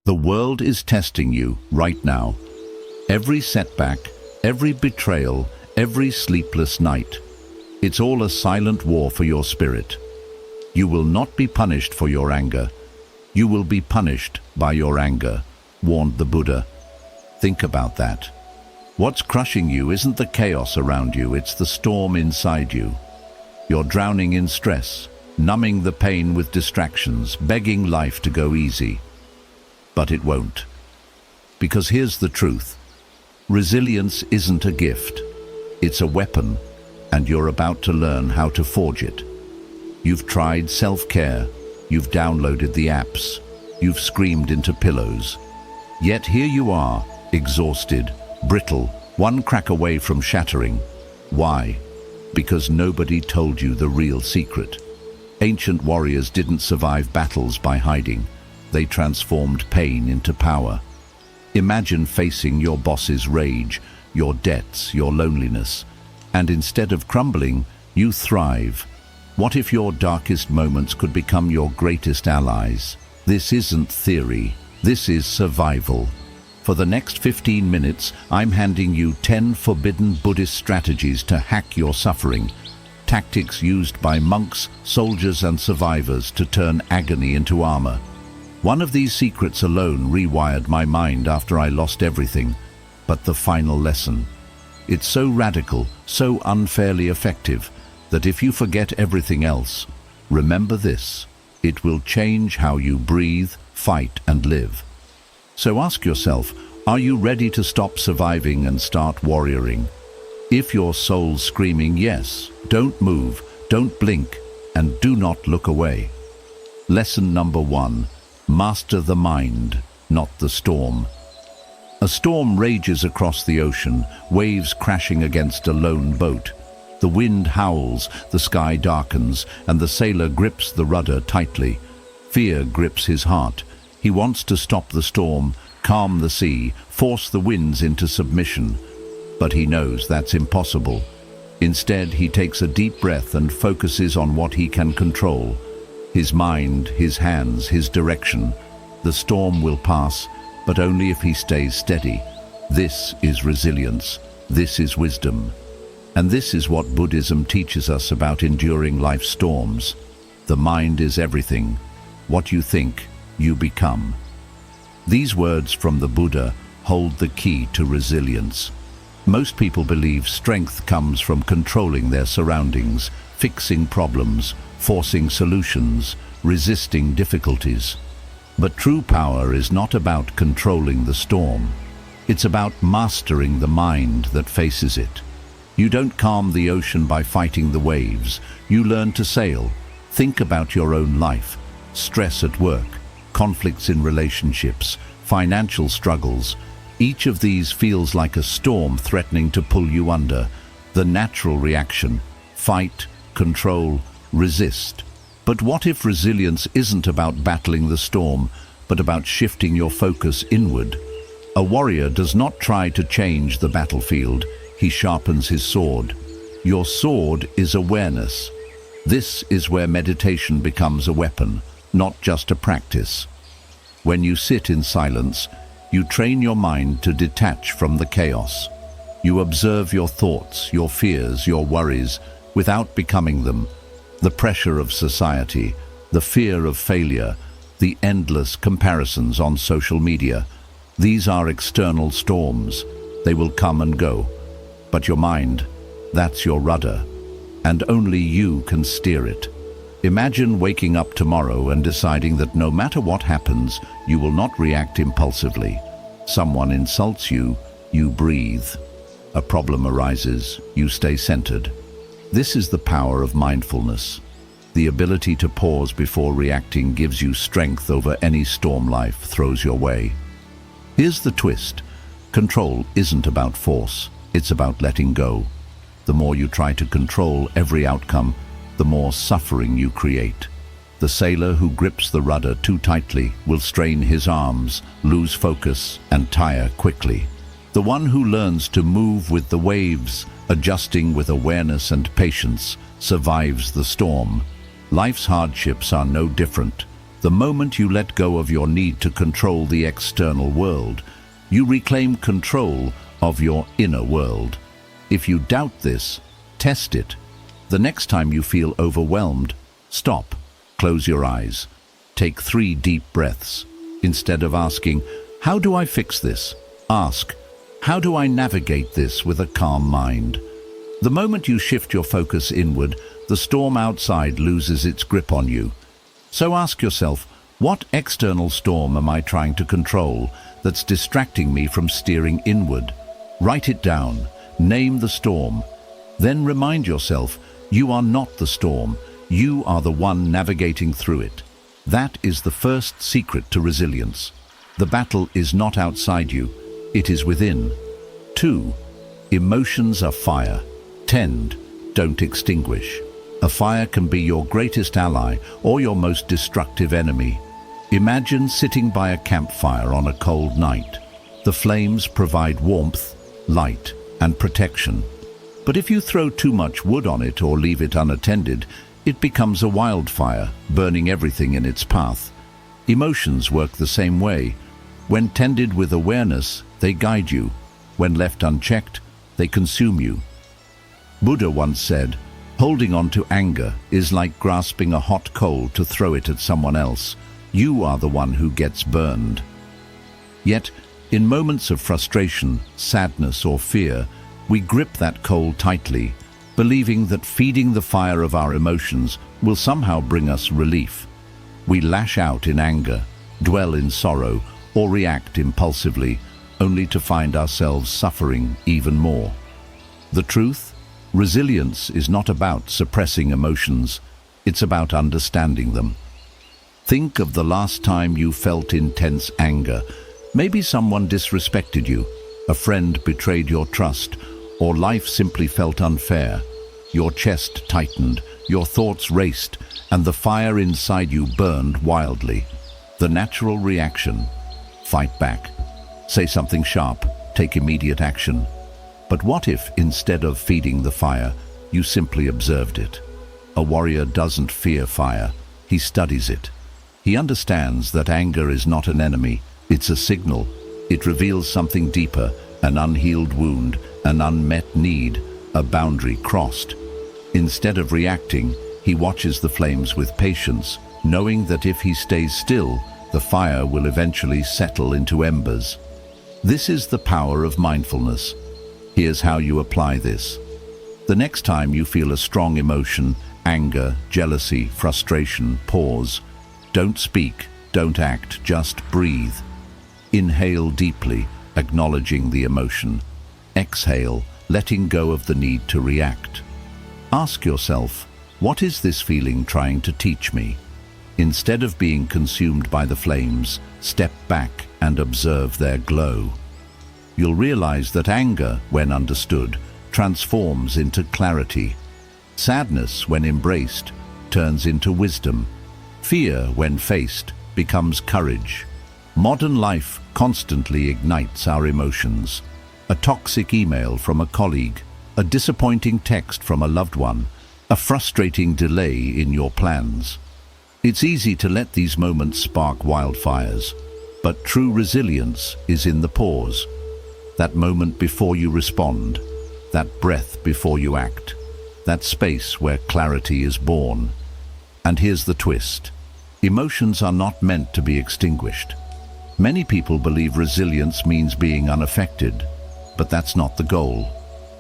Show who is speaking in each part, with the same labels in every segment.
Speaker 1: The world is testing you right now. Every setback, every betrayal, every sleepless night. It's all a silent war for your spirit. You will not be punished for your anger. You will be punished by your anger, warned the Buddha. Think about that. What's crushing you isn't the chaos around you, it's the storm inside you. You're drowning in stress, numbing the pain with distractions, begging life to go easy. But it won't. Because here's the truth. Resilience isn't a gift. It's a weapon, and you're about to learn how to forge it. You've tried self-care, you've downloaded the apps, you've screamed into pillows. Yet here you are, exhausted, brittle, one crack away from shattering. Why? Because nobody told you the real secret. Ancient warriors didn't survive battles by hiding. They transformed pain into power. Imagine facing your boss's rage, your debts, your loneliness, and instead of crumbling, you thrive. What if your darkest moments could become your greatest allies? This isn't theory, this is survival. For the next 15 minutes, I'm handing you 10 forbidden Buddhist strategies to hack your suffering. Tactics used by monks, soldiers, and survivors to turn agony into armor. One of these secrets alone rewired my mind after I lost everything. But the final lesson. It's so radical, so unfairly effective, that if you forget everything else, remember this. It will change how you breathe, fight, and live. So ask yourself, are you ready to stop surviving and start warrioring? If your soul's screaming yes, don't move, don't blink, and do not look away. Lesson number 1. Master the mind, not the storm. A storm rages across the ocean, waves crashing against a lone boat. The wind howls, the sky darkens, and the sailor grips the rudder tightly. Fear grips his heart. He wants to stop the storm, calm the sea, force the winds into submission. But he knows that's impossible. Instead, he takes a deep breath and focuses on what he can control. His mind, his hands, his direction. The storm will pass, but only if he stays steady. This is resilience. This is wisdom. And this is what Buddhism teaches us about enduring life's storms. The mind is everything. What you think, you become. These words from the Buddha hold the key to resilience. Most people believe strength comes from controlling their surroundings, fixing problems, forcing solutions, resisting difficulties. But true power is not about controlling the storm. It's about mastering the mind that faces it. You don't calm the ocean by fighting the waves. You learn to sail. Think about your own life. Stress at work, conflicts in relationships, financial struggles. Each of these feels like a storm threatening to pull you under. The natural reaction: fight, control, resist. But what if resilience isn't about battling the storm, but about shifting your focus inward? A warrior does not try to change the battlefield. He sharpens his sword. Your sword is awareness. This is where meditation becomes a weapon, not just a practice. When you sit in silence, you train your mind to detach from the chaos. You observe your thoughts, your fears, your worries, without becoming them. The pressure of society, the fear of failure, the endless comparisons on social media. These are external storms. They will come and go. But your mind, that's your rudder, and only you can steer it. Imagine waking up tomorrow and deciding that no matter what happens, you will not react impulsively. Someone insults you, you breathe. A problem arises, you stay centered. This is the power of mindfulness. The ability to pause before reacting gives you strength over any storm life throws your way. Here's the twist. Control isn't about force, it's about letting go. The more you try to control every outcome, the more suffering you create. The sailor who grips the rudder too tightly will strain his arms, lose focus, and tire quickly. The one who learns to move with the waves, adjusting with awareness and patience, survives the storm. Life's hardships are no different. The moment you let go of your need to control the external world, you reclaim control of your inner world. If you doubt this, test it. The next time you feel overwhelmed, stop, close your eyes, take 3 deep breaths. Instead of asking, "How do I fix this?" ask, "How do I navigate this with a calm mind?" The moment you shift your focus inward, the storm outside loses its grip on you. So ask yourself, what external storm am I trying to control that's distracting me from steering inward? Write it down, name the storm. Then remind yourself, you are not the storm, you are the one navigating through it. That is the first secret to resilience. The battle is not outside you, it is within. 2. Emotions are fire. Tend, don't extinguish. A fire can be your greatest ally or your most destructive enemy. Imagine sitting by a campfire on a cold night. The flames provide warmth, light, and protection. But if you throw too much wood on it or leave it unattended, it becomes a wildfire, burning everything in its path. Emotions work the same way. When tended with awareness, they guide you. When left unchecked, they consume you. Buddha once said, "Holding on to anger is like grasping a hot coal to throw it at someone else. You are the one who gets burned." Yet, in moments of frustration, sadness, or fear, we grip that coal tightly, believing that feeding the fire of our emotions will somehow bring us relief. We lash out in anger, dwell in sorrow, or react impulsively, only to find ourselves suffering even more. The truth? Resilience is not about suppressing emotions, it's about understanding them. Think of the last time you felt intense anger. Maybe someone disrespected you, a friend betrayed your trust, or life simply felt unfair. Your chest tightened, your thoughts raced, and the fire inside you burned wildly. The natural reaction: fight back. Say something sharp, take immediate action. But what if, instead of feeding the fire, you simply observed it? A warrior doesn't fear fire, he studies it. He understands that anger is not an enemy, it's a signal. It reveals something deeper, an unhealed wound, an unmet need, a boundary crossed. Instead of reacting, he watches the flames with patience, knowing that if he stays still, the fire will eventually settle into embers. This is the power of mindfulness. Here's how you apply this. The next time you feel a strong emotion, anger, jealousy, frustration, pause. Don't speak, don't act, just breathe. Inhale deeply, acknowledging the emotion. Exhale, letting go of the need to react. Ask yourself, what is this feeling trying to teach me? Instead of being consumed by the flames, step back and observe their glow. You'll realize that anger, when understood, transforms into clarity. Sadness, when embraced, turns into wisdom. Fear, when faced, becomes courage. Modern life constantly ignites our emotions. A toxic email from a colleague, a disappointing text from a loved one, a frustrating delay in your plans. It's easy to let these moments spark wildfires, but true resilience is in the pause. That moment before you respond, that breath before you act, that space where clarity is born. And here's the twist. Emotions are not meant to be extinguished. Many people believe resilience means being unaffected, but that's not the goal.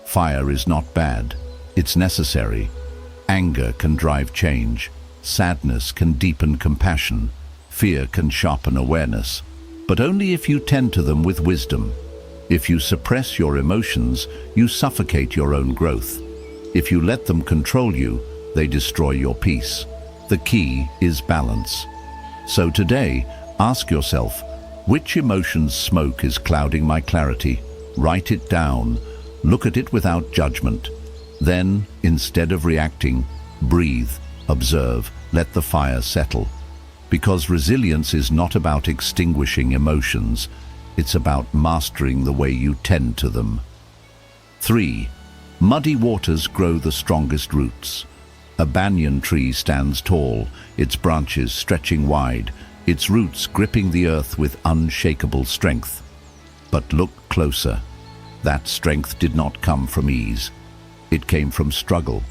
Speaker 1: Fire is not bad, it's necessary. Anger can drive change, sadness can deepen compassion, fear can sharpen awareness, but only if you tend to them with wisdom. If you suppress your emotions, you suffocate your own growth. If you let them control you, they destroy your peace. The key is balance. So today, ask yourself, which emotion's smoke is clouding my clarity? Write it down. Look at it without judgment. Then, instead of reacting, breathe, observe, let the fire settle. Because resilience is not about extinguishing emotions, it's about mastering the way you tend to them. 3. Muddy waters grow the strongest roots. A banyan tree stands tall, its branches stretching wide, its roots gripping the earth with unshakable strength. But look closer. That strength did not come from ease. It came from struggle.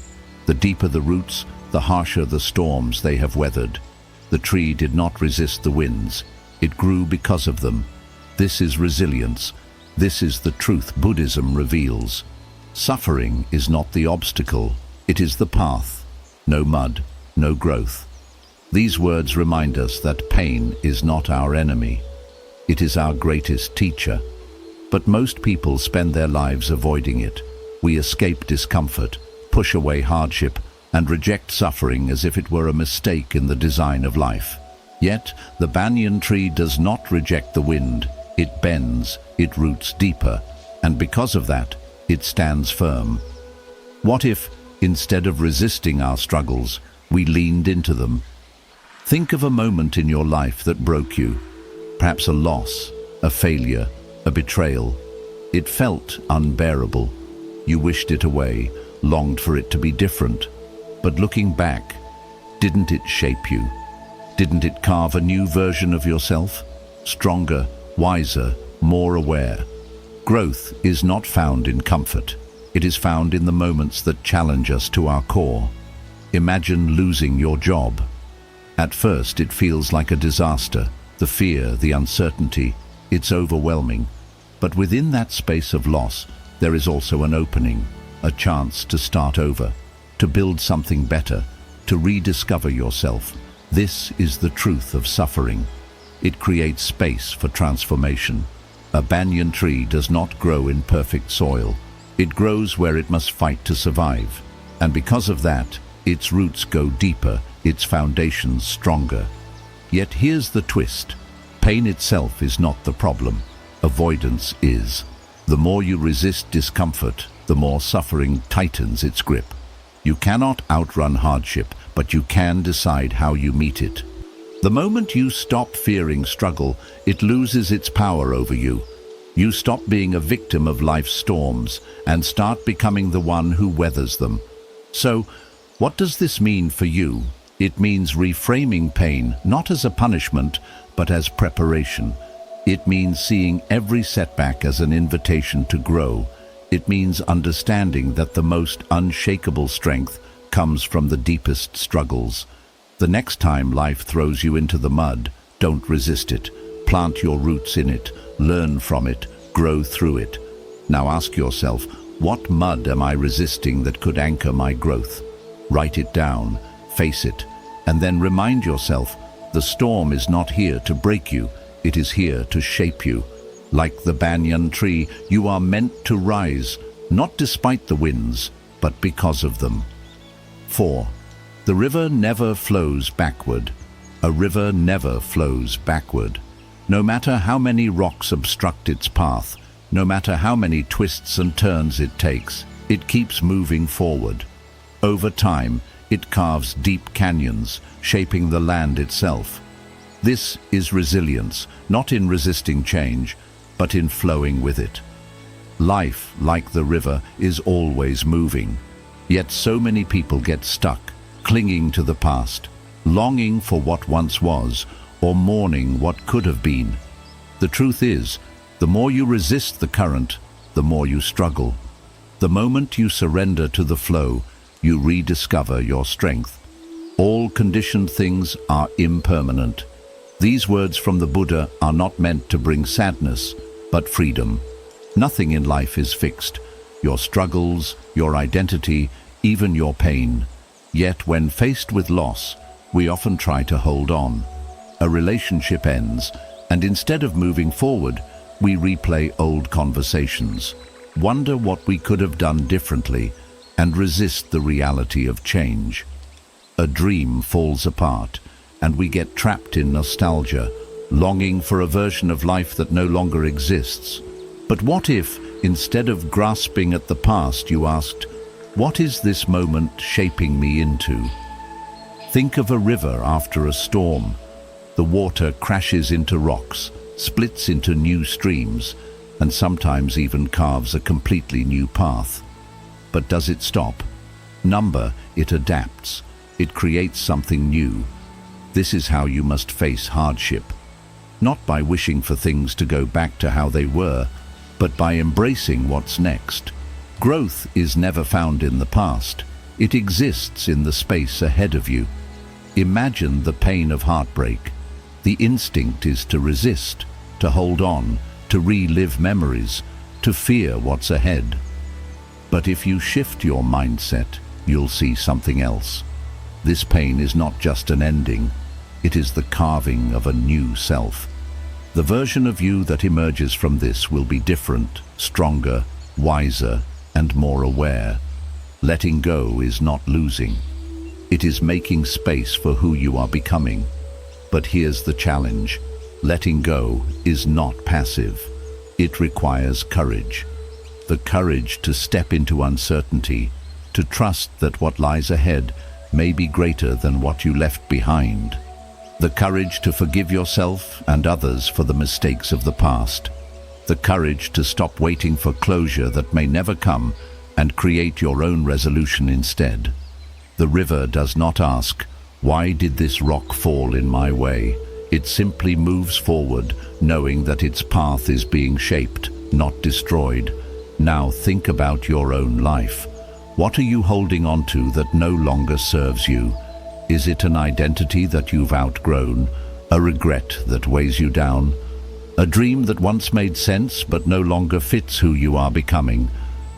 Speaker 1: The deeper the roots, the harsher the storms they have weathered. The tree did not resist the winds. It grew because of them. This is resilience. This is the truth Buddhism reveals. Suffering is not the obstacle, it is the path. No mud, no growth. These words remind us that pain is not our enemy. It is our greatest teacher. But most people spend their lives avoiding it. We escape discomfort, push away hardship, and reject suffering as if it were a mistake in the design of life. Yet, the banyan tree does not reject the wind. It bends, it roots deeper, and because of that, it stands firm. What if, instead of resisting our struggles, we leaned into them? Think of a moment in your life that broke you. Perhaps a loss, a failure, a betrayal. It felt unbearable. You wished it away, longed for it to be different. But looking back, didn't it shape you? Didn't it carve a new version of yourself? Stronger, wiser, more aware. Growth is not found in comfort. It is found in the moments that challenge us to our core. Imagine losing your job. At first it feels like a disaster. The fear, the uncertainty, it's overwhelming. But within that space of loss, there is also an opening, a chance to start over, to build something better, to rediscover yourself. This is the truth of suffering. It creates space for transformation. A banyan tree does not grow in perfect soil. It grows where it must fight to survive. And because of that, its roots go deeper, its foundations stronger. Yet here's the twist. Pain itself is not the problem. Avoidance is. The more you resist discomfort, the more suffering tightens its grip. You cannot outrun hardship, but you can decide how you meet it. The moment you stop fearing struggle, it loses its power over you. You stop being a victim of life's storms and start becoming the one who weathers them. So, what does this mean for you? It means reframing pain, not as a punishment, but as preparation. It means seeing every setback as an invitation to grow. It means understanding that the most unshakable strength comes from the deepest struggles. The next time life throws you into the mud, don't resist it. Plant your roots in it, learn from it, grow through it. Now ask yourself, what mud am I resisting that could anchor my growth? Write it down, face it, and then remind yourself, the storm is not here to break you, it is here to shape you. Like the banyan tree, you are meant to rise, not despite the winds, but because of them. 4. The river never flows backward. A river never flows backward. No matter how many rocks obstruct its path, no matter how many twists and turns it takes, it keeps moving forward. Over time, it carves deep canyons, shaping the land itself. This is resilience, not in resisting change, but in flowing with it. Life, like the river, is always moving. Yet so many people get stuck, clinging to the past, longing for what once was, or mourning what could have been. The truth is, the more you resist the current, the more you struggle. The moment you surrender to the flow, you rediscover your strength. All conditioned things are impermanent. These words from the Buddha are not meant to bring sadness, but freedom. Nothing in life is fixed. Your struggles, your identity, even your pain. Yet when faced with loss, we often try to hold on. A relationship ends, and instead of moving forward, we replay old conversations, wonder what we could have done differently, and resist the reality of change. A dream falls apart, and we get trapped in nostalgia, longing for a version of life that no longer exists. But what if, instead of grasping at the past, you asked, what is this moment shaping me into? Think of a river after a storm. The water crashes into rocks, splits into new streams, and sometimes even carves a completely new path. But does it stop? number, it adapts. It creates something new. This is how you must face hardship. Not by wishing for things to go back to how they were, but by embracing what's next. Growth is never found in the past. It exists in the space ahead of you. Imagine the pain of heartbreak. The instinct is to resist, to hold on, to relive memories, to fear what's ahead. But if you shift your mindset, you'll see something else. This pain is not just an ending, it is the carving of a new self. The version of you that emerges from this will be different, stronger, wiser, and more aware. Letting go is not losing. It is making space for who you are becoming. But here's the challenge. Letting go is not passive. It requires courage. The courage to step into uncertainty, to trust that what lies ahead may be greater than what you left behind. The courage to forgive yourself and others for the mistakes of the past. The courage to stop waiting for closure that may never come and create your own resolution instead. The river does not ask, "Why did this rock fall in my way?" It simply moves forward, knowing that its path is being shaped, not destroyed. Now think about your own life. What are you holding on to that no longer serves you? Is it an identity that you've outgrown? A regret that weighs you down? A dream that once made sense but no longer fits who you are becoming?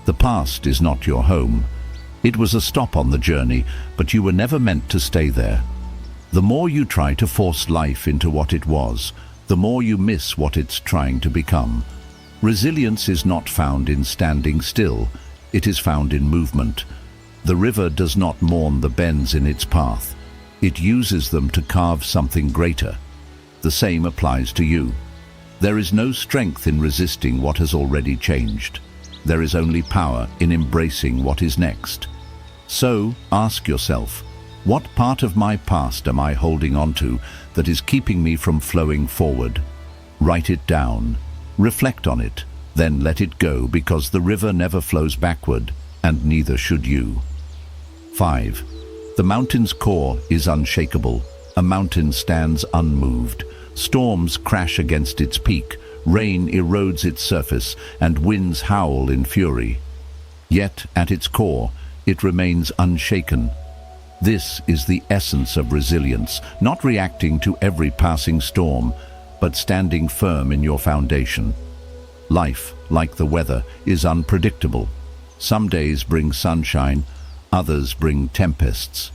Speaker 1: The past is not your home. It was a stop on the journey, but you were never meant to stay there. The more you try to force life into what it was, the more you miss what it's trying to become. Resilience is not found in standing still, it is found in movement. The river does not mourn the bends in its path. It uses them to carve something greater. The same applies to you. There is no strength in resisting what has already changed. There is only power in embracing what is next. So, ask yourself, what part of my past am I holding on to that is keeping me from flowing forward? Write it down, reflect on it, then let it go, because the river never flows backward, and neither should you. 5. The mountain's core is unshakable. A mountain stands unmoved. Storms crash against its peak, rain erodes its surface, and winds howl in fury. Yet, at its core, it remains unshaken. This is the essence of resilience, not reacting to every passing storm, but standing firm in your foundation. Life, like the weather, is unpredictable. Some days bring sunshine, others bring tempests.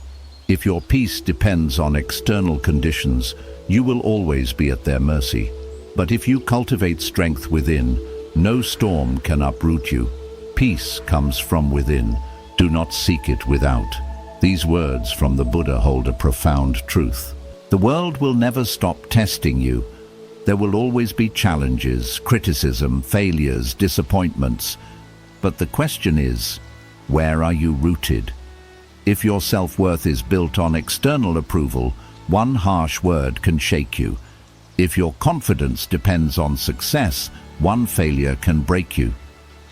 Speaker 1: If your peace depends on external conditions, you will always be at their mercy. But if you cultivate strength within, no storm can uproot you. Peace comes from within. Do not seek it without. These words from the Buddha hold a profound truth. The world will never stop testing you. There will always be challenges, criticism, failures, disappointments. But the question is, where are you rooted? If your self-worth is built on external approval, one harsh word can shake you. If your confidence depends on success, one failure can break you.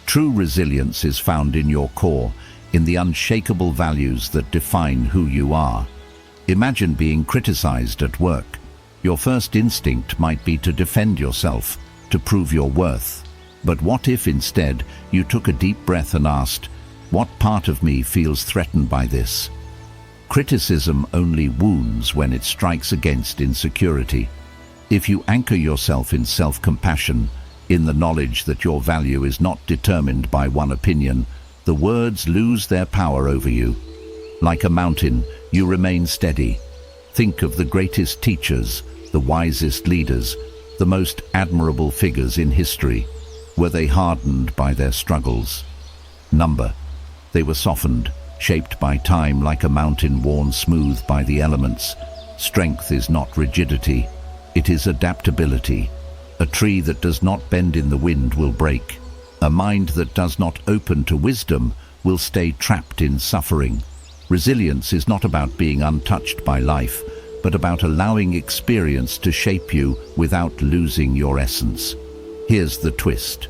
Speaker 1: True resilience is found in your core, in the unshakable values that define who you are. Imagine being criticized at work. Your first instinct might be to defend yourself, to prove your worth. But what if instead you took a deep breath and asked, what part of me feels threatened by this? Criticism only wounds when it strikes against insecurity. If you anchor yourself in self-compassion, in the knowledge that your value is not determined by one opinion, the words lose their power over you. Like a mountain, you remain steady. Think of the greatest teachers, the wisest leaders, the most admirable figures in history. Were they hardened by their struggles? Number. They were softened, shaped by time like a mountain worn smooth by the elements. Strength is not rigidity, it is adaptability. A tree that does not bend in the wind will break. A mind that does not open to wisdom will stay trapped in suffering. Resilience is not about being untouched by life, but about allowing experience to shape you without losing your essence. Here's the twist.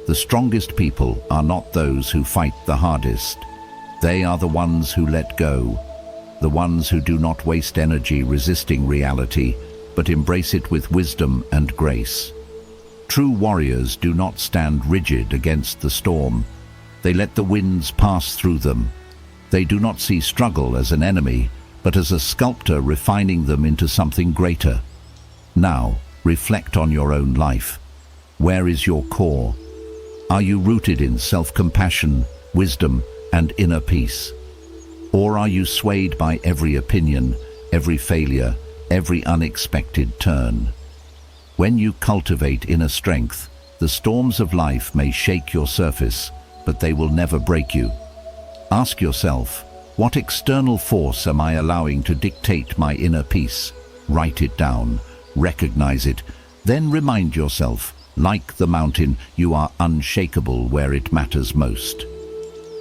Speaker 1: The strongest people are not those who fight the hardest. They are the ones who let go, the ones who do not waste energy resisting reality, but embrace it with wisdom and grace. True warriors do not stand rigid against the storm. They let the winds pass through them. They do not see struggle as an enemy, but as a sculptor refining them into something greater. Now, reflect on your own life. Where is your core? Are you rooted in self-compassion, wisdom, and inner peace? Or are you swayed by every opinion, every failure, every unexpected turn? When you cultivate inner strength, the storms of life may shake your surface, but they will never break you. Ask yourself, what external force am I allowing to dictate my inner peace? Write it down, recognize it, then remind yourself, like the mountain, you are unshakable where it matters most.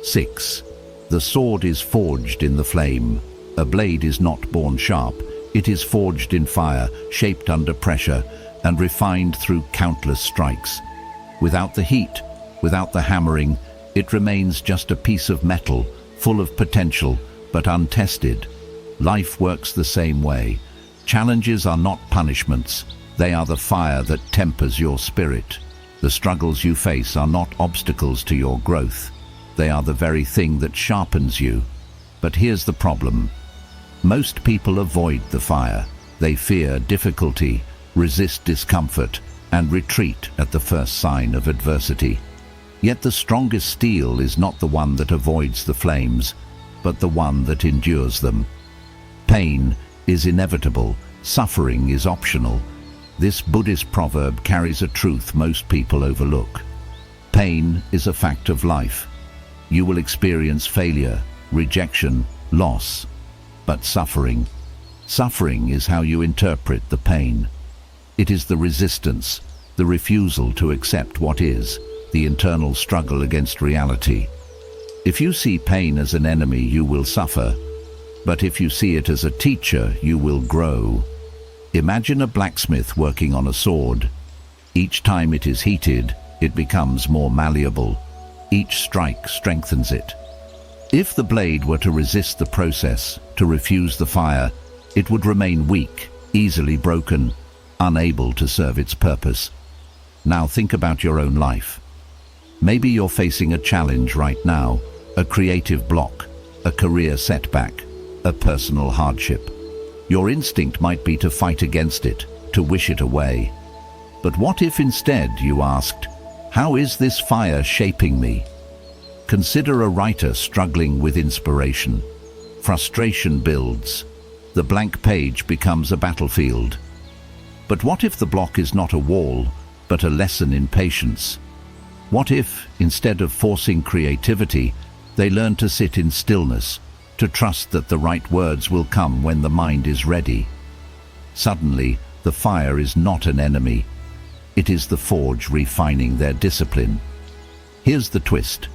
Speaker 1: 6. The sword is forged in the flame. A blade is not born sharp. It is forged in fire, shaped under pressure, and refined through countless strikes. Without the heat, without the hammering, it remains just a piece of metal, full of potential, but untested. Life works the same way. Challenges are not punishments. They are the fire that tempers your spirit. The struggles you face are not obstacles to your growth. They are the very thing that sharpens you. But here's the problem. Most people avoid the fire. They fear difficulty, resist discomfort, and retreat at the first sign of adversity. Yet the strongest steel is not the one that avoids the flames, but the one that endures them. Pain is inevitable. Suffering is optional. This Buddhist proverb carries a truth most people overlook. Pain is a fact of life. You will experience failure, rejection, loss. But suffering is how you interpret the pain. It is the resistance, the refusal to accept what is, the internal struggle against reality. If you see pain as an enemy, you will suffer. But if you see it as a teacher, you will grow. Imagine a blacksmith working on a sword. Each time it is heated, it becomes more malleable. Each strike strengthens it. If the blade were to resist the process, to refuse the fire, it would remain weak, easily broken, unable to serve its purpose. Now think about your own life. Maybe you're facing a challenge right now, a creative block, a career setback, a personal hardship. Your instinct might be to fight against it, to wish it away. But what if instead you asked, how is this fire shaping me? Consider a writer struggling with inspiration. Frustration builds. The blank page becomes a battlefield. But what if the block is not a wall, but a lesson in patience? What if, instead of forcing creativity, they learn to sit in stillness, to trust that the right words will come when the mind is ready? Suddenly, the fire is not an enemy. It is the forge refining their discipline. Here's the twist.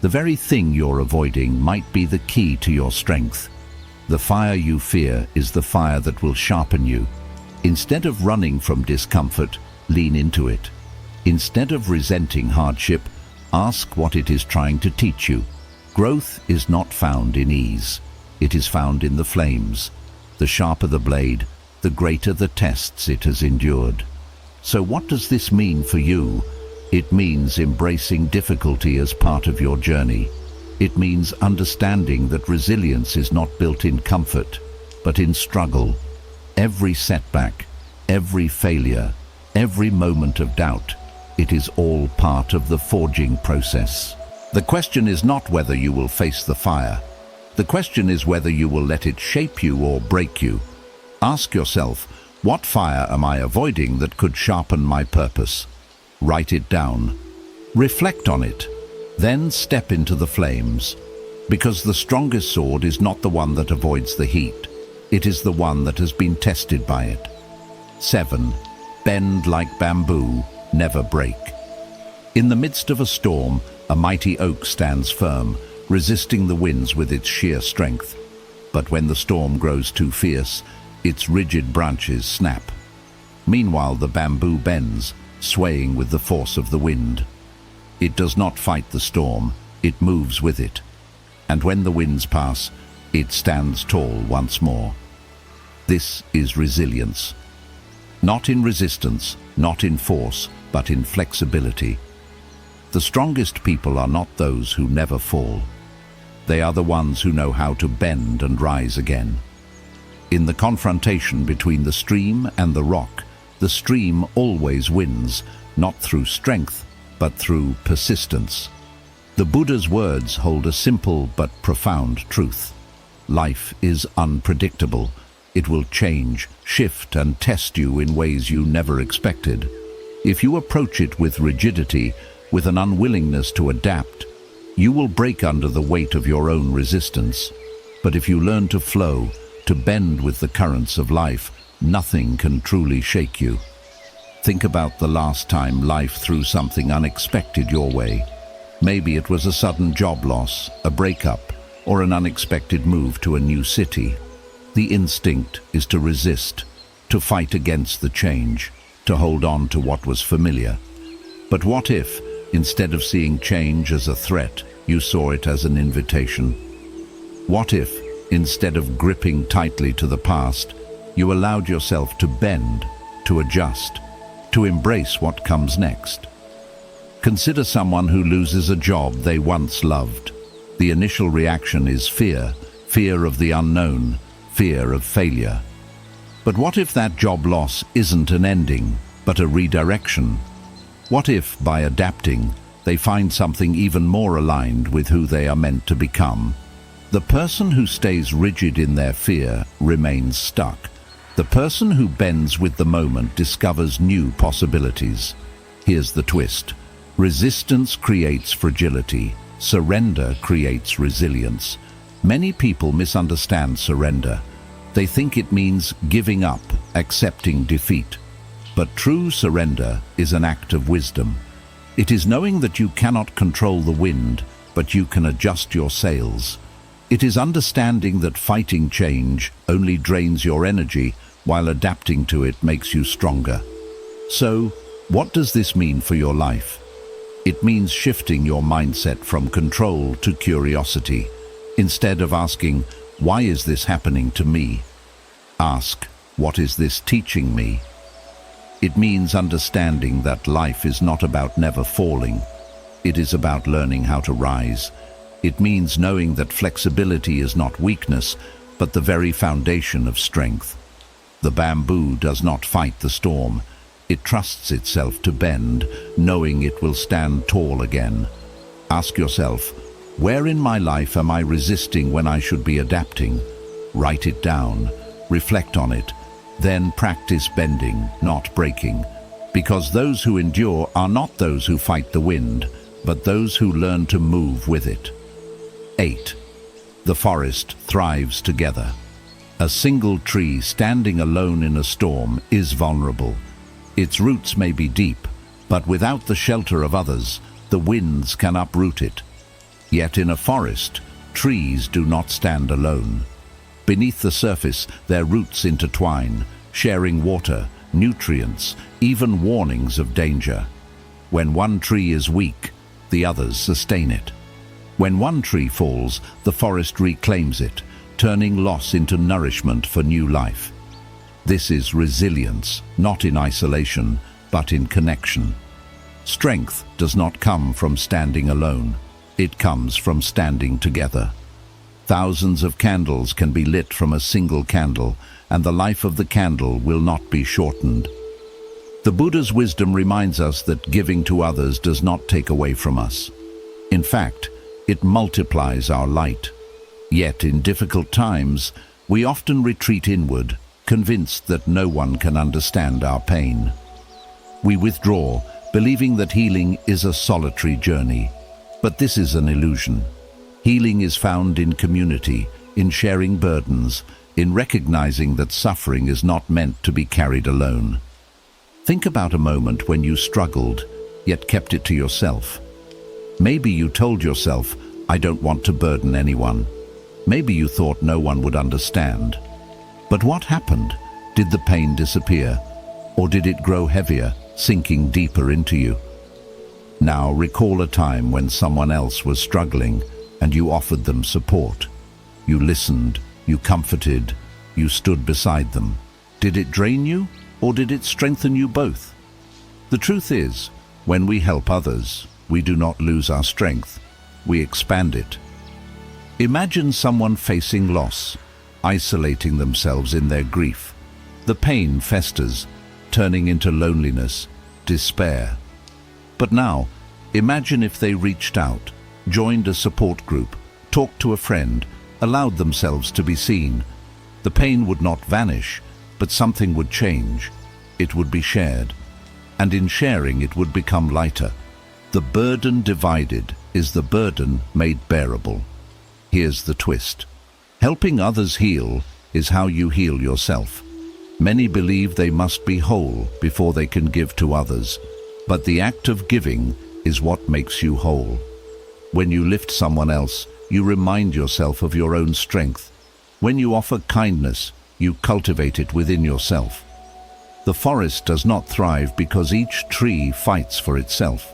Speaker 1: The very thing you're avoiding might be the key to your strength. The fire you fear is the fire that will sharpen you. Instead of running from discomfort, lean into it. Instead of resenting hardship, ask what it is trying to teach you. Growth is not found in ease. It is found in the flames. The sharper the blade, the greater the tests it has endured. So what does this mean for you? It means embracing difficulty as part of your journey. It means understanding that resilience is not built in comfort, but in struggle. Every setback, every failure, every moment of doubt, it is all part of the forging process. The question is not whether you will face the fire. The question is whether you will let it shape you or break you. Ask yourself, what fire am I avoiding that could sharpen my purpose? Write it down. Reflect on it. Then step into the flames. Because the strongest sword is not the one that avoids the heat. It is the one that has been tested by it. 7. Bend like bamboo, never break. In the midst of a storm, a mighty oak stands firm, resisting the winds with its sheer strength. But when the storm grows too fierce, its rigid branches snap. Meanwhile, the bamboo bends, swaying with the force of the wind. It does not fight the storm, it moves with it. and when the winds pass, it stands tall once more. This is resilience. Not in resistance, not in force, but in flexibility. The strongest people are not those who never fall. They are the ones who know how to bend and rise again. In the confrontation between the stream and the rock, the stream always wins, not through strength, but through persistence. The Buddha's words hold a simple but profound truth. Life is unpredictable. It will change, shift, and test you in ways you never expected. If you approach it with rigidity, with an unwillingness to adapt, you will break under the weight of your own resistance. But if you learn to flow, to bend with the currents of life, nothing can truly shake you. Think about the last time life threw something unexpected your way. Maybe it was a sudden job loss, a breakup, or an unexpected move to a new city. The instinct is to resist, to fight against the change, to hold on to what was familiar. But what if, instead of seeing change as a threat, you saw it as an invitation? What if, instead of gripping tightly to the past, you allowed yourself to bend, to adjust, to embrace what comes next? Consider someone who loses a job they once loved. The initial reaction is fear, fear of the unknown, fear of failure. But what if that job loss isn't an ending, but a redirection? What if, by adapting, they find something even more aligned with who they are meant to become? The person who stays rigid in their fear remains stuck. The person who bends with the moment discovers new possibilities. Here's the twist. Resistance creates fragility. Surrender creates resilience. Many people misunderstand surrender. They think it means giving up, accepting defeat. But true surrender is an act of wisdom. It is knowing that you cannot control the wind, but you can adjust your sails. It is understanding that fighting change only drains your energy, while adapting to it makes you stronger. So, what does this mean for your life? It means shifting your mindset from control to curiosity. Instead of asking, "Why is this happening to me?" ask, "What is this teaching me?" It means understanding that life is not about never falling. It is about learning how to rise. It means knowing that flexibility is not weakness, but the very foundation of strength. The bamboo does not fight the storm. It trusts itself to bend, knowing it will stand tall again. Ask yourself, where in my life am I resisting when I should be adapting? Write it down, reflect on it, then practice bending, not breaking. Because those who endure are not those who fight the wind, but those who learn to move with it. 8. The forest thrives together. A single tree standing alone in a storm is vulnerable. Its roots may be deep, but without the shelter of others, the winds can uproot it. Yet in a forest, trees do not stand alone. Beneath the surface, their roots intertwine, sharing water, nutrients, even warnings of danger. When one tree is weak, the others sustain it. When one tree falls, the forest reclaims it, turning loss into nourishment for new life. This is resilience, not in isolation, but in connection. Strength does not come from standing alone. It comes from standing together. Thousands of candles can be lit from a single candle, and the life of the candle will not be shortened. The Buddha's wisdom reminds us that giving to others does not take away from us. In fact, it multiplies our light. Yet in difficult times, we often retreat inward, convinced that no one can understand our pain. We withdraw, believing that healing is a solitary journey. But this is an illusion. Healing is found in community, in sharing burdens, in recognizing that suffering is not meant to be carried alone. Think about a moment when you struggled, yet kept it to yourself. Maybe you told yourself, "I don't want to burden anyone." Maybe you thought no one would understand. But what happened? Did the pain disappear? Or did it grow heavier, sinking deeper into you? Now recall a time when someone else was struggling. and you offered them support. You listened, you comforted, you stood beside them. Did it drain you, or did it strengthen you both? The truth is, when we help others, we do not lose our strength, we expand it. Imagine someone facing loss, isolating themselves in their grief. The pain festers, turning into loneliness, despair. But now, imagine if they reached out, joined a support group, talked to a friend, allowed themselves to be seen. The pain would not vanish, but something would change. It would be shared, and in sharing it would become lighter. The burden divided is the burden made bearable. Here's the twist. Helping others heal is how you heal yourself. Many believe they must be whole before they can give to others, but the act of giving is what makes you whole. When you lift someone else, you remind yourself of your own strength. When you offer kindness, you cultivate it within yourself. The forest does not thrive because each tree fights for itself.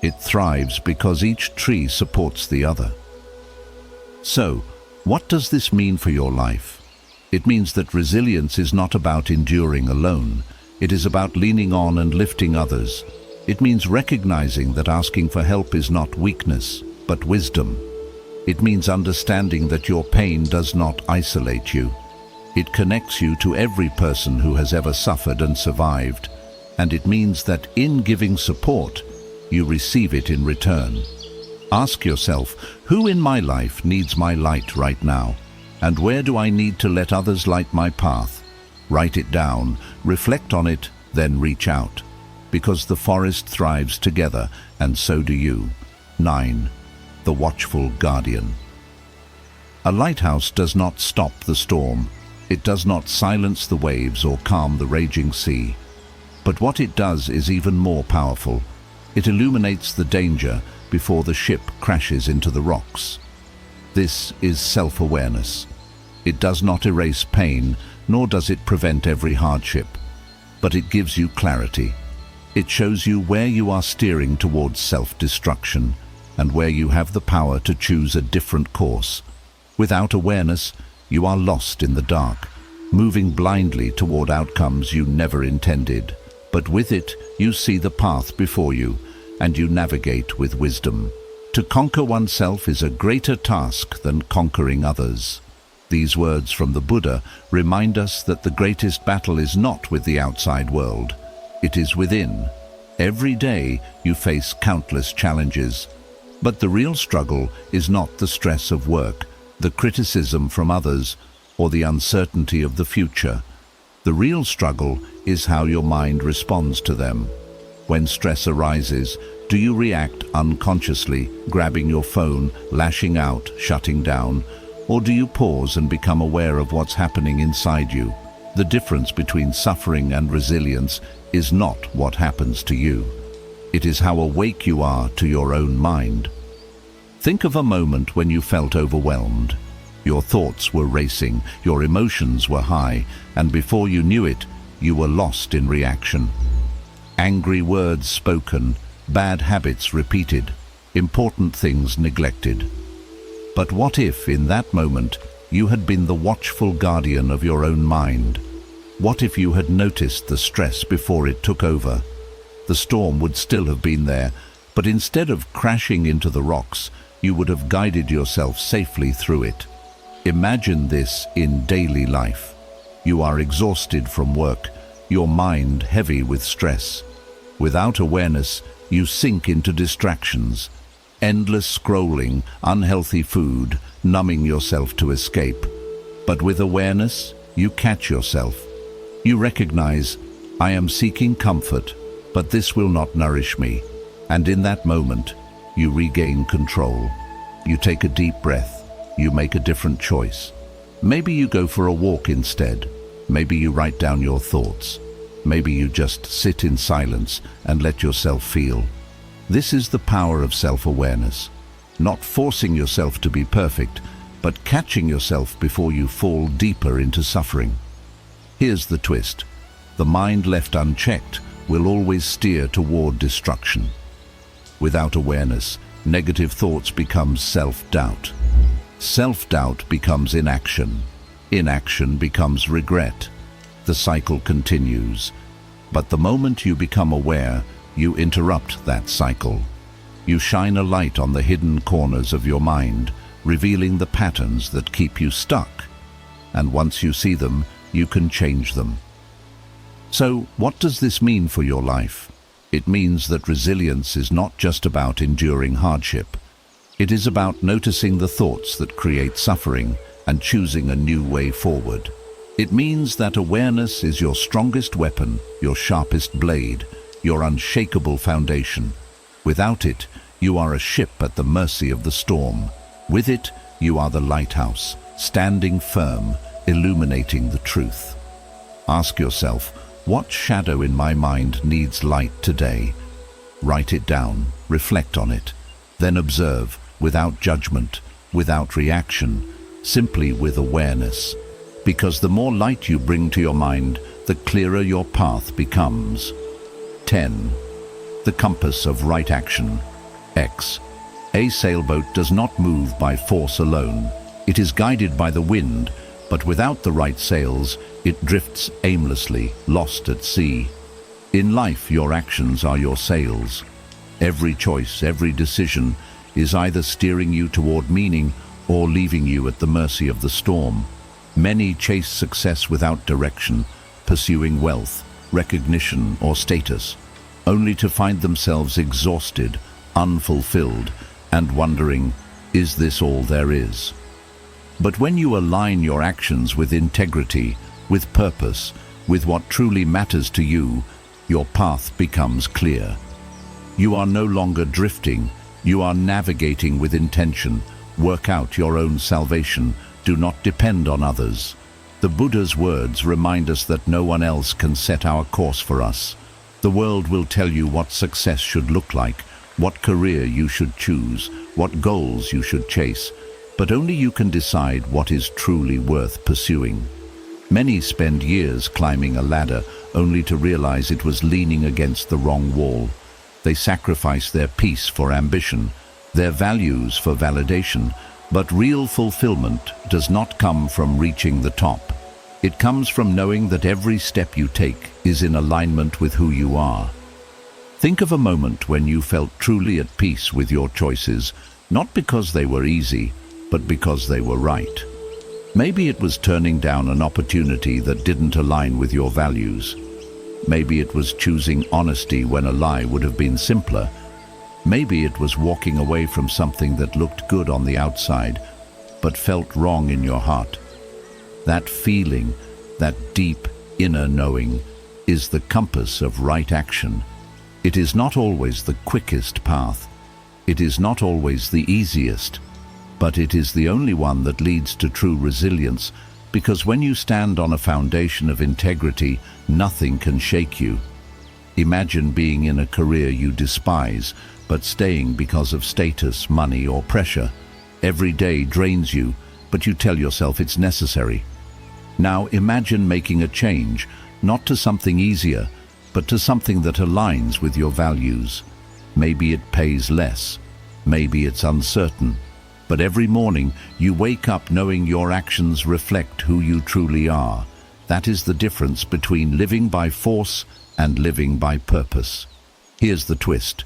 Speaker 1: It thrives because each tree supports the other. So, what does this mean for your life? It means that resilience is not about enduring alone. It is about leaning on and lifting others. It means recognizing that asking for help is not weakness, but wisdom. It means understanding that your pain does not isolate you. It connects you to every person who has ever suffered and survived. And it means that in giving support, you receive it in return. Ask yourself, who in my life needs my light right now? And where do I need to let others light my path? Write it down, reflect on it, then reach out. Because the forest thrives together, and so do you. 9. The watchful guardian. A lighthouse does not stop the storm. It does not silence the waves or calm the raging sea. But what it does is even more powerful. It illuminates the danger before the ship crashes into the rocks. This is self-awareness. It does not erase pain, nor does it prevent every hardship, but it gives you clarity. It shows you where you are steering towards self-destruction and where you have the power to choose a different course. Without awareness, you are lost in the dark, moving blindly toward outcomes you never intended. But with it, you see the path before you, and you navigate with wisdom. To conquer oneself is a greater task than conquering others. These words from the Buddha remind us that the greatest battle is not with the outside world. It is within. Every day you face countless challenges. But the real struggle is not the stress of work, the criticism from others, or the uncertainty of the future. The real struggle is how your mind responds to them. When stress arises, do you react unconsciously, grabbing your phone, lashing out, shutting down? Or do you pause and become aware of what's happening inside you? The difference between suffering and resilience is not what happens to you. It is how awake you are to your own mind. Think of a moment when you felt overwhelmed. Your thoughts were racing, your emotions were high, and before you knew it, you were lost in reaction. Angry words spoken, bad habits repeated, important things neglected. But what if, in that moment, you had been the watchful guardian of your own mind? What if you had noticed the stress before it took over? The storm would still have been there, but instead of crashing into the rocks, you would have guided yourself safely through it. Imagine this in daily life. You are exhausted from work, your mind heavy with stress. Without awareness, you sink into distractions. Endless scrolling, unhealthy food, numbing yourself to escape. But with awareness, you catch yourself. You recognize, I am seeking comfort, but this will not nourish me. And in that moment, you regain control. You take a deep breath. You make a different choice. Maybe you go for a walk instead. Maybe you write down your thoughts. Maybe you just sit in silence and let yourself feel. This is the power of self-awareness. Not forcing yourself to be perfect, but catching yourself before you fall deeper into suffering. Here's the twist. The mind left unchecked will always steer toward destruction. Without awareness, Negative thoughts become self-doubt. Self-doubt becomes inaction. Inaction becomes regret. The cycle continues. But the moment you become aware, you interrupt that cycle. You shine a light on the hidden corners of your mind, revealing the patterns that keep you stuck. And once you see them, you can change them. So, what does this mean for your life? It means that resilience is not just about enduring hardship. It is about noticing the thoughts that create suffering and choosing a new way forward. It means that awareness is your strongest weapon, your sharpest blade, your unshakable foundation. Without it, you are a ship at the mercy of the storm. With it, you are the lighthouse, standing firm, illuminating the truth. Ask yourself, what shadow in my mind needs light today? Write it down, reflect on it, then observe, without judgment, without reaction, simply with awareness. Because the more light you bring to your mind, the clearer your path becomes. 10. The compass of right action. X. A sailboat does not move by force alone. It is guided by the wind, but without the right sails, it drifts aimlessly, lost at sea. In life, your actions are your sails. Every choice, every decision is either steering you toward meaning or leaving you at the mercy of the storm. Many chase success without direction, pursuing wealth, recognition, or status, only to find themselves exhausted, unfulfilled, and wondering, is this all there is? But when you align your actions with integrity, with purpose, with what truly matters to you, your path becomes clear. You are no longer drifting, you are navigating with intention. Work out your own salvation, do not depend on others. The Buddha's words remind us that no one else can set our course for us. The world will tell you what success should look like, what career you should choose, what goals you should chase, but only you can decide what is truly worth pursuing. Many spend years climbing a ladder only to realize it was leaning against the wrong wall. They sacrifice their peace for ambition, their values for validation, but real fulfillment does not come from reaching the top. It comes from knowing that every step you take is in alignment with who you are. Think of a moment when you felt truly at peace with your choices, not because they were easy, but because they were right. Maybe it was turning down an opportunity that didn't align with your values. Maybe it was choosing honesty when a lie would have been simpler. Maybe it was walking away from something that looked good on the outside, but felt wrong in your heart. That feeling, that deep inner knowing, is the compass of right action. It is not always the quickest path. It is not always the easiest, but it is the only one that leads to true resilience, because when you stand on a foundation of integrity, nothing can shake you. Imagine being in a career you despise, but staying because of status, money, or pressure. Every day drains you, but you tell yourself it's necessary. Now imagine making a change, not to something easier, but to something that aligns with your values. Maybe it pays less, maybe it's uncertain, but every morning you wake up knowing your actions reflect who you truly are. That is the difference between living by force and living by purpose. Here's the twist.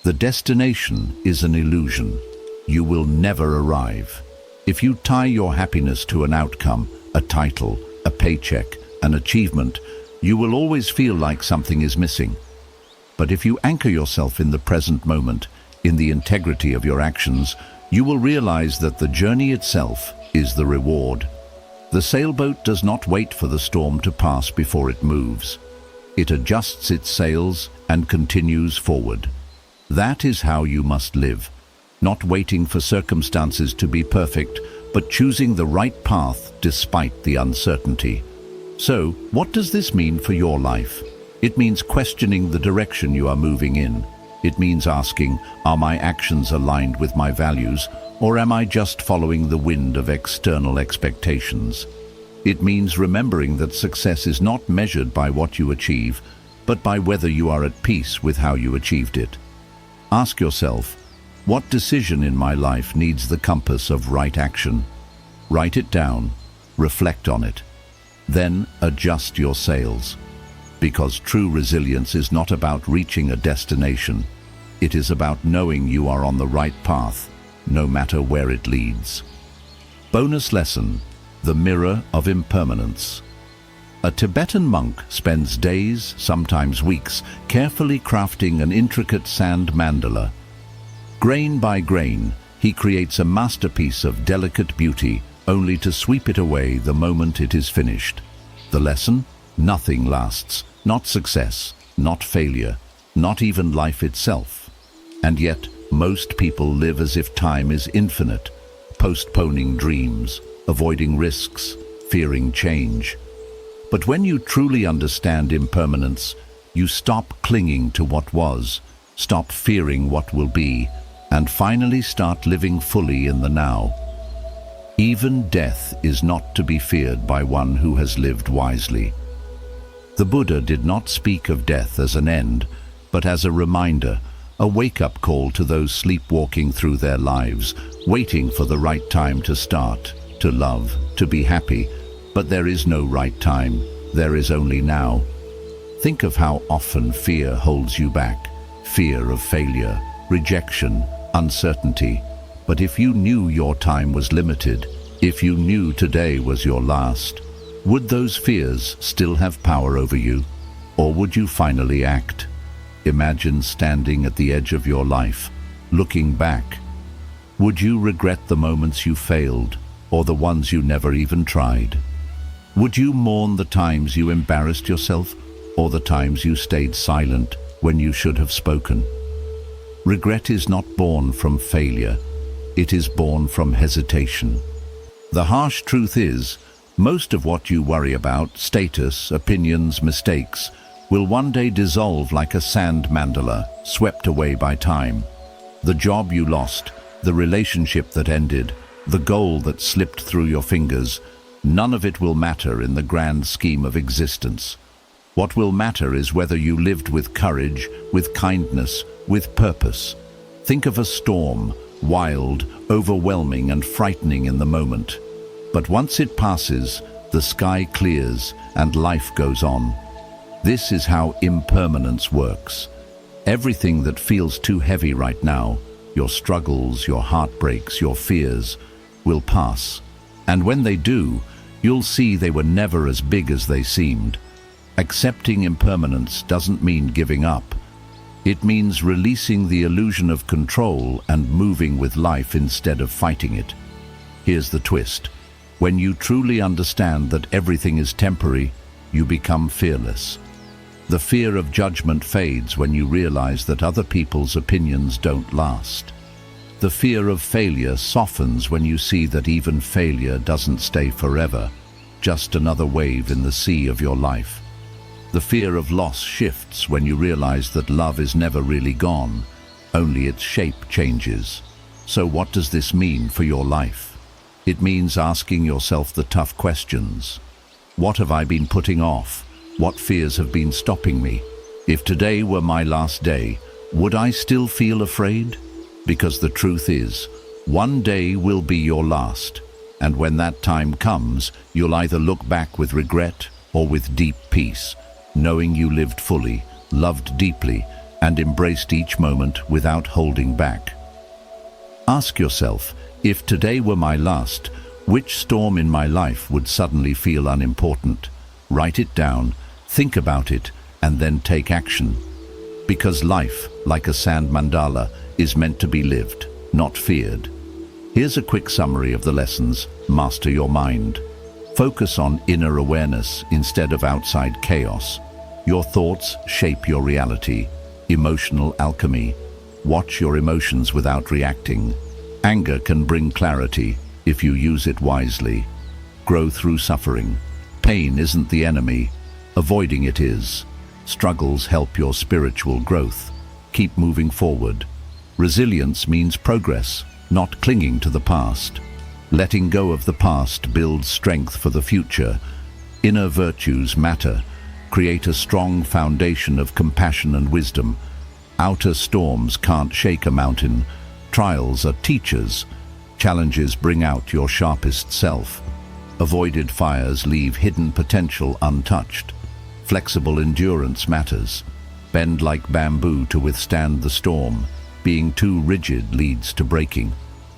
Speaker 1: The destination is an illusion. You will never arrive. If you tie your happiness to an outcome, a title, a paycheck, an achievement, you will always feel like something is missing. But if you anchor yourself in the present moment, in the integrity of your actions, you will realize that the journey itself is the reward. The sailboat does not wait for the storm to pass before it moves. It adjusts its sails and continues forward. That is how you must live, not waiting for circumstances to be perfect, but choosing the right path despite the uncertainty. So, what does this mean for your life? It means questioning the direction you are moving in. It means asking, are my actions aligned with my values, or am I just following the wind of external expectations? It means remembering that success is not measured by what you achieve, but by whether you are at peace with how you achieved it. Ask yourself, What decision in my life needs the compass of right action? Write it down, reflect on it. Then adjust your sails. Because true resilience is not about reaching a destination. It is about knowing you are on the right path, no matter where it leads. Bonus lesson: the mirror of impermanence. A Tibetan monk spends days, sometimes weeks, carefully crafting an intricate sand mandala. Grain by grain, he creates a masterpiece of delicate beauty, only to sweep it away the moment it is finished. The lesson? Nothing lasts. Not success, not failure, not even life itself. And yet, most people live as if time is infinite, postponing dreams, avoiding risks, fearing change. But when you truly understand impermanence, you stop clinging to what was, stop fearing what will be, and finally start living fully in the now. Even death is not to be feared by one who has lived wisely. The Buddha did not speak of death as an end, but as a reminder, a wake-up call to those sleepwalking through their lives, waiting for the right time to start, to love, to be happy. But there is no right time, there is only now. Think of how often fear holds you back. Fear of failure, rejection, uncertainty. But if you knew your time was limited, if you knew today was your last, would those fears still have power over you? Or would you finally act? Imagine standing at the edge of your life, looking back. Would you regret the moments you failed, or the ones you never even tried? Would you mourn the times you embarrassed yourself, or the times you stayed silent when you should have spoken? Regret is not born from failure. It is born from hesitation. The harsh truth is, most of what you worry about, status, opinions, mistakes, will one day dissolve like a sand mandala, swept away by time. The job you lost, the relationship that ended, the goal that slipped through your fingers, none of it will matter in the grand scheme of existence. What will matter is whether you lived with courage, with kindness, with purpose. Think of a storm, wild, overwhelming and frightening in the moment. But once it passes, the sky clears and life goes on. This is how impermanence works. Everything that feels too heavy right now, your struggles, your heartbreaks, your fears, will pass. And when they do, you'll see they were never as big as they seemed. Accepting impermanence doesn't mean giving up. It means releasing the illusion of control and moving with life instead of fighting it. Here's the twist. When you truly understand that everything is temporary, you become fearless. The fear of judgment fades when you realize that other people's opinions don't last. The fear of failure softens when you see that even failure doesn't stay forever, just another wave in the sea of your life. The fear of loss shifts when you realize that love is never really gone, only its shape changes. So what does this mean for your life? It means asking yourself the tough questions. What have I been putting off? What fears have been stopping me? If today were my last day, would I still feel afraid? Because the truth is, one day will be your last, and when that time comes, you'll either look back with regret or with deep peace, knowing you lived fully, loved deeply, and embraced each moment without holding back. Ask yourself, if today were my last, which storm in my life would suddenly feel unimportant? Write it down, think about it, and then take action. Because life, like a sand mandala, is meant to be lived, not feared. Here's a quick summary of the lessons. Master your mind. Focus on inner awareness instead of outside chaos. Your thoughts shape your reality. Emotional alchemy. Watch your emotions without reacting. Anger can bring clarity if you use it wisely. Grow through suffering. Pain isn't the enemy. Avoiding it is. Struggles help your spiritual growth. Keep moving forward. Resilience means progress, not clinging to the past. Letting go of the past builds strength for the future. Inner virtues matter. Create a strong foundation of compassion and wisdom. Outer storms can't shake a mountain. Trials are teachers. Challenges bring out your sharpest self. Avoided fires leave hidden potential untouched. Flexible endurance matters. Bend like bamboo to withstand the storm. Being too rigid leads to breaking.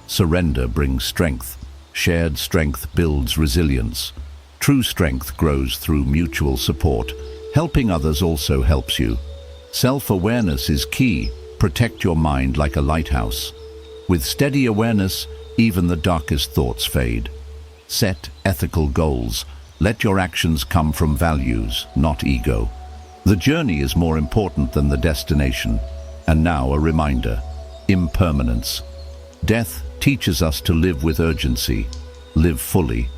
Speaker 1: Surrender brings strength. Shared strength builds resilience. True strength grows through mutual support. Helping others also helps you. Self-awareness is key. Protect your mind like a lighthouse. With steady awareness, even the darkest thoughts fade. Set ethical goals. Let your actions come from values, not ego. The journey is more important than the destination. And now a reminder: impermanence. Death teaches us to live with urgency, live fully.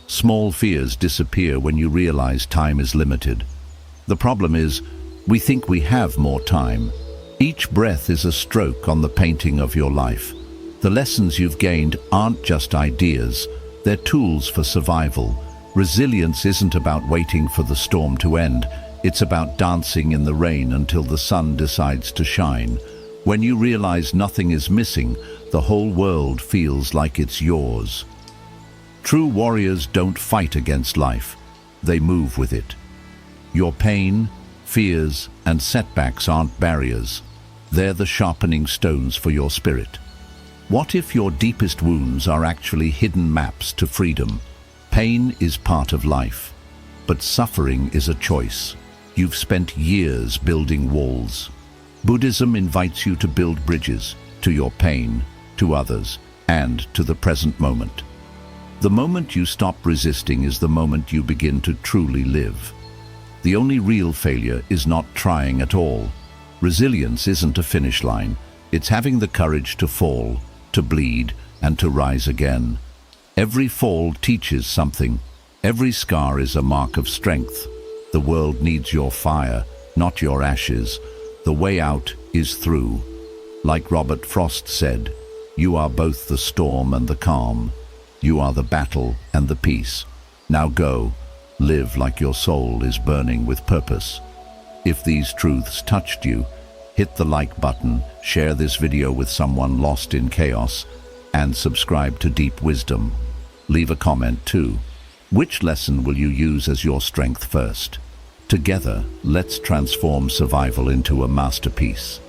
Speaker 1: Small fears disappear when you realize time is limited. The problem is, we think we have more time. Each breath is a stroke on the painting of your life. The lessons you've gained aren't just ideas, they're tools for survival. Resilience isn't about waiting for the storm to end. It's about dancing in the rain until the sun decides to shine. When you realize nothing is missing, the whole world feels like it's yours. True warriors don't fight against life. They move with it. Your pain, fears, and setbacks aren't barriers. They're the sharpening stones for your spirit. What if your deepest wounds are actually hidden maps to freedom? Pain is part of life, but suffering is a choice. You've spent years building walls. Buddhism invites you to build bridges to your pain, to others, and to the present moment. The moment you stop resisting is the moment you begin to truly live. The only real failure is not trying at all. Resilience isn't a finish line. It's having the courage to fall, to bleed, and to rise again. Every fall teaches something. Every scar is a mark of strength. The world needs your fire, not your ashes. The way out is through. Like Robert Frost said, you are both the storm and the calm. You are the battle and the peace. Now go, live like your soul is burning with purpose. If these truths touched you, hit the like button, share this video with someone lost in chaos, and subscribe to Deep Wisdom. Leave a comment too. Which lesson will you use as your strength first? Together, let's transform survival into a masterpiece.